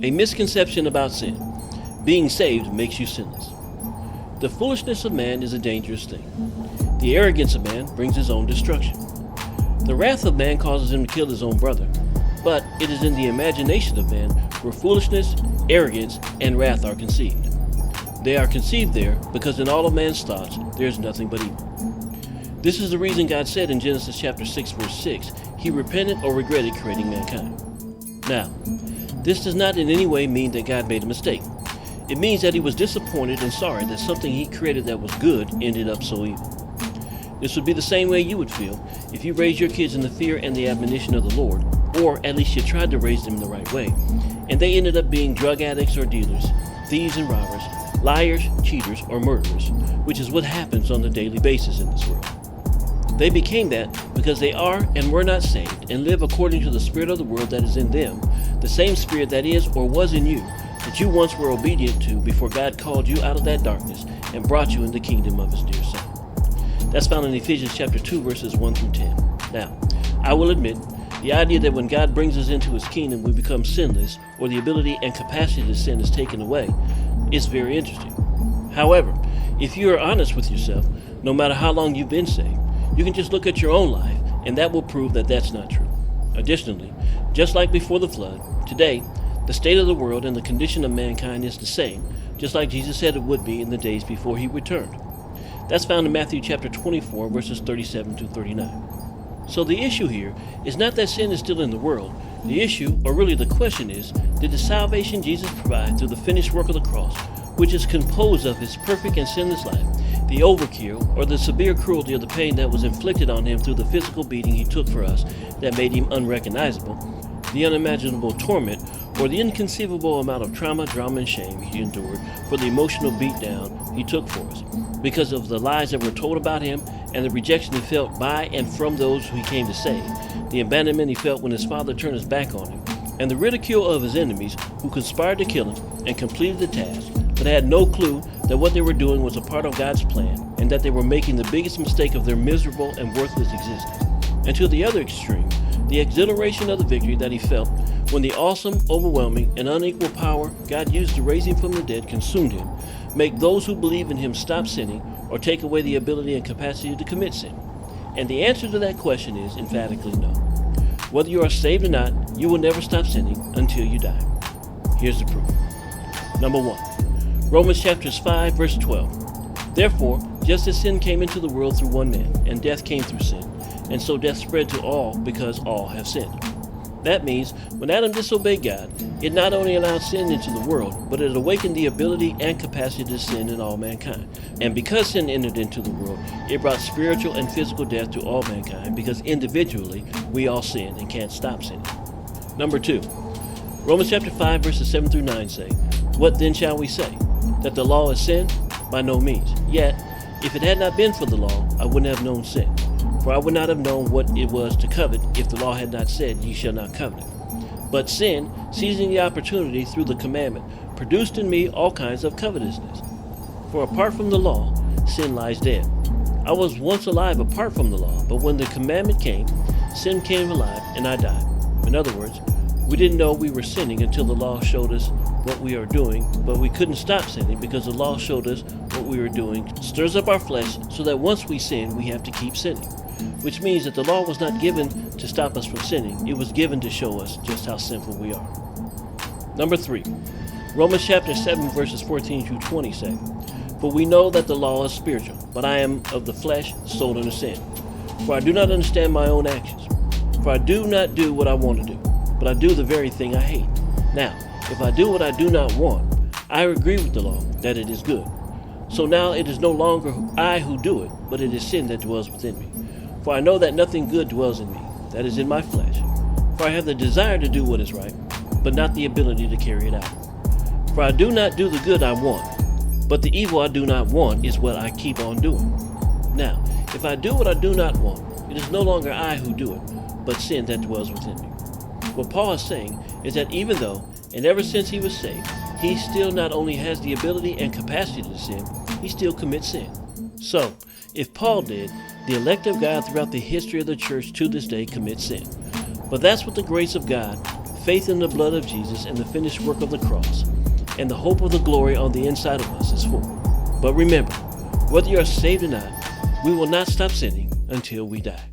A misconception about sin. Being saved makes you sinless. The foolishness of man is a dangerous thing. The arrogance of man brings his own destruction. The wrath of man causes him to kill his own brother. But it is in the imagination of man where foolishness, arrogance, and wrath are conceived. They are conceived there because in all of man's thoughts there is nothing but evil. This is the reason God said in Genesis chapter 6 verse 6, He repented or regretted creating mankind. Now, this does not in any way mean that God made a mistake. It means that He was disappointed and sorry that something He created that was good ended up so evil. This would be the same way you would feel if you raised your kids in the fear and the admonition of the Lord, or at least you tried to raise them the right way, and they ended up being drug addicts or dealers, thieves and robbers, liars, cheaters, or murderers, which is what happens on a daily basis in this world. They became that because they are and were not saved and live according to the spirit of the world that is in them, the same spirit that is or was in you, that you once were obedient to before God called you out of that darkness and brought you in the kingdom of His dear Son. That's found in Ephesians chapter 2 verses 1 through 10. Now, I will admit, the idea that when God brings us into His kingdom we become sinless, or the ability and capacity to sin is taken away, is very interesting. However, if you are honest with yourself, no matter how long you've been saved, you can just look at your own life, and that will prove that that's not true. Additionally, just like before the flood, today, the state of the world and the condition of mankind is the same, just like Jesus said it would be in the days before He returned. That's found in Matthew chapter 24, verses 37 to 39. So the issue here is not that sin is still in the world. The issue, or really the question is, did the salvation Jesus provided through the finished work of the cross, which is composed of His perfect and sinless life, the overkill, or the severe cruelty of the pain that was inflicted on Him through the physical beating He took for us that made Him unrecognizable, the unimaginable torment, or the inconceivable amount of trauma, drama, and shame He endured for the emotional beatdown He took for us, because of the lies that were told about Him and the rejection He felt by and from those who He came to save, the abandonment He felt when His Father turned His back on Him, and the ridicule of His enemies who conspired to kill Him and completed the task, but had no clue that what they were doing was a part of God's plan and that they were making the biggest mistake of their miserable and worthless existence. And to the other extreme, the exhilaration of the victory that He felt when the awesome, overwhelming, and unequal power God used to raise Him from the dead consumed Him, make those who believe in Him stop sinning or take away the ability and capacity to commit sin. And the answer to that question is emphatically no. Whether you are saved or not, you will never stop sinning until you die. Here's the proof. Number 1. Romans chapters 5 verse 12. Therefore, just as sin came into the world through one man, and death came through sin, and so death spread to all because all have sinned. That means when Adam disobeyed God, it not only allowed sin into the world, but it awakened the ability and capacity to sin in all mankind. And because sin entered into the world, it brought spiritual and physical death to all mankind, because individually we all sin and can't stop sinning. Number 2. Romans chapter 5 verses 7 through 9 say, What then shall we say? That the law is sin? By no means. Yet, if it had not been for the law, I wouldn't have known sin. For I would not have known what it was to covet if the law had not said, Ye shall not covet. But sin, seizing the opportunity through the commandment, produced in me all kinds of covetousness. For apart from the law, sin lies dead. I was once alive apart from the law, but when the commandment came, sin came alive and I died. In other words, we didn't know we were sinning until the law showed us what we are doing, but we couldn't stop sinning because the law showed us what we were doing, stirs up our flesh so that once we sin, we have to keep sinning. Which means that the law was not given to stop us from sinning, it was given to show us just how sinful we are. Number 3. Romans chapter 7 verses 14 through 20 say, For we know that the law is spiritual, but I am of the flesh, sold under sin. For I do not understand my own actions. For I do not do what I want to do, but I do the very thing I hate. Now, if I do what I do not want, I agree with the law that it is good. So now it is no longer I who do it, but it is sin that dwells within me. For I know that nothing good dwells in me, that is in my flesh. For I have the desire to do what is right, but not the ability to carry it out. For I do not do the good I want, but the evil I do not want is what I keep on doing. Now, if I do what I do not want, it is no longer I who do it, but sin that dwells within me. What Paul is saying is that even though, and ever since he was saved, he still not only has the ability and capacity to sin, he still commits sin. So, if Paul did, the elect of God throughout the history of the church to this day commit sin. But that's what the grace of God, faith in the blood of Jesus and the finished work of the cross, and the hope of the glory on the inside of us is for. But remember, whether you are saved or not, we will not stop sinning until we die.